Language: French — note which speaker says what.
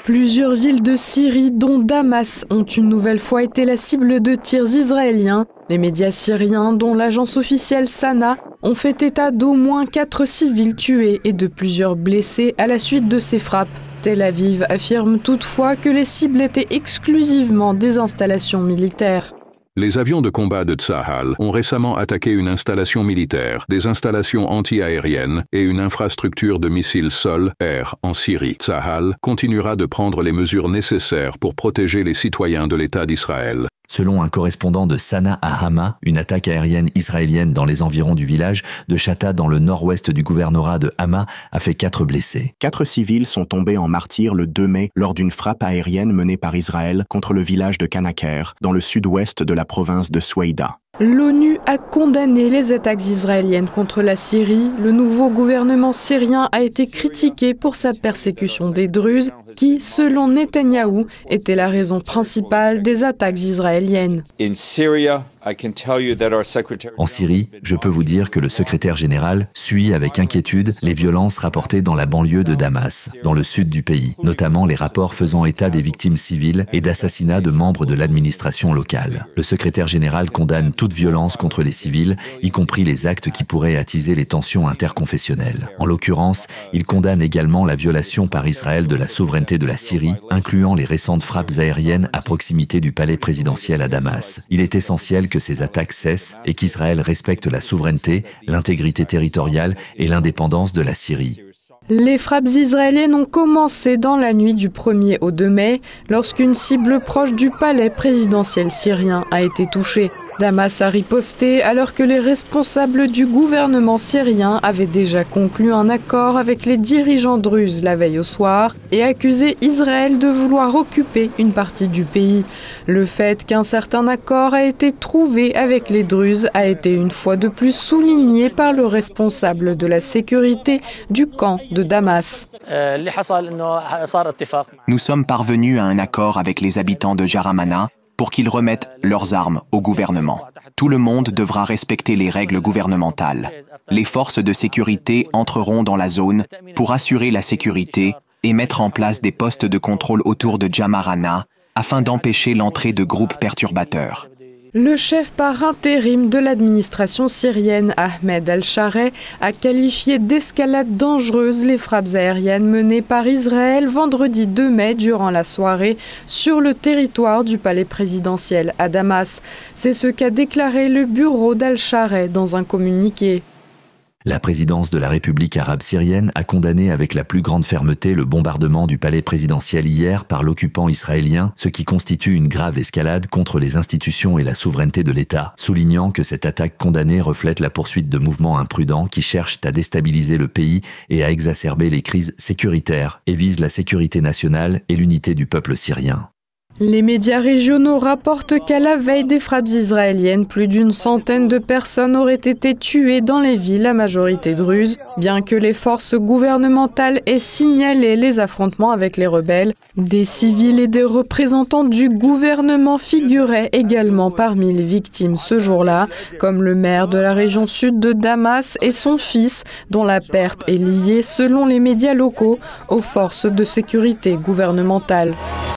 Speaker 1: Plusieurs villes de Syrie, dont Damas, ont une nouvelle fois été la cible de tirs israéliens. Les médias syriens, dont l'agence officielle Sana, ont fait état d'au moins 4 civils tués et de plusieurs blessés à la suite de ces frappes. Tel Aviv affirme toutefois que les cibles étaient exclusivement des installations militaires.
Speaker 2: Les avions de combat de Tsahal ont récemment attaqué une installation militaire, des installations anti-aériennes et une infrastructure de missiles sol-air en Syrie. Tsahal continuera de prendre les mesures nécessaires pour protéger les citoyens de l'État d'Israël.
Speaker 3: Selon un correspondant de Sana à Hama, une attaque aérienne israélienne dans les environs du village de Shatta dans le nord-ouest du gouvernorat de Hama a fait 4 blessés.
Speaker 4: 4 civils sont tombés en martyrs le 2 mai lors d'une frappe aérienne menée par Israël contre le village de Kanaker, dans le sud-ouest de la province de Souaïda.
Speaker 1: L'ONU a condamné les attaques israéliennes contre la Syrie. Le nouveau gouvernement syrien a été critiqué pour sa persécution des Druzes, qui, selon Netanyahou, était la raison principale des attaques israéliennes.
Speaker 3: En Syrie, je peux vous dire que le secrétaire général suit avec inquiétude les violences rapportées dans la banlieue de Damas, dans le sud du pays, notamment les rapports faisant état des victimes civiles et d'assassinats de membres de l'administration locale. Le secrétaire général condamne toute violence contre les civils, y compris les actes qui pourraient attiser les tensions interconfessionnelles. En l'occurrence, il condamne également la violation par Israël de la souveraineté de la Syrie, incluant les récentes frappes aériennes à proximité du palais présidentiel à Damas. Il est essentiel que ces attaques cessent et qu'Israël respecte la souveraineté, l'intégrité territoriale et l'indépendance de la Syrie.
Speaker 1: Les frappes israéliennes ont commencé dans la nuit du 1er au 2 mai, lorsqu'une cible proche du palais présidentiel syrien a été touchée. Damas a riposté alors que les responsables du gouvernement syrien avaient déjà conclu un accord avec les dirigeants druzes la veille au soir et accusé Israël de vouloir occuper une partie du pays. Le fait qu'un certain accord a été trouvé avec les druzes a été une fois de plus souligné par le responsable de la sécurité du camp de Damas.
Speaker 5: Nous sommes parvenus à un accord avec les habitants de Jaramana pour qu'ils remettent leurs armes au gouvernement. Tout le monde devra respecter les règles gouvernementales. Les forces de sécurité entreront dans la zone pour assurer la sécurité et mettre en place des postes de contrôle autour de Jamarana afin d'empêcher l'entrée de groupes perturbateurs.
Speaker 1: Le chef par intérim de l'administration syrienne, Ahmed Al-Shareh, a qualifié d'escalade dangereuse les frappes aériennes menées par Israël vendredi 2 mai durant la soirée sur le territoire du palais présidentiel à Damas. C'est ce qu'a déclaré le bureau d'Al-Shareh dans un communiqué.
Speaker 3: La présidence de la République arabe syrienne a condamné avec la plus grande fermeté le bombardement du palais présidentiel hier par l'occupant israélien, ce qui constitue une grave escalade contre les institutions et la souveraineté de l'État, soulignant que cette attaque condamnée reflète la poursuite de mouvements imprudents qui cherchent à déstabiliser le pays et à exacerber les crises sécuritaires et visent la sécurité nationale et l'unité du peuple syrien.
Speaker 1: Les médias régionaux rapportent qu'à la veille des frappes israéliennes, plus d'une centaine de personnes auraient été tuées dans les villes à majorité druze. Bien que les forces gouvernementales aient signalé les affrontements avec les rebelles, des civils et des représentants du gouvernement figuraient également parmi les victimes ce jour-là, comme le maire de la région sud de Damas et son fils, dont la perte est liée, selon les médias locaux, aux forces de sécurité gouvernementales.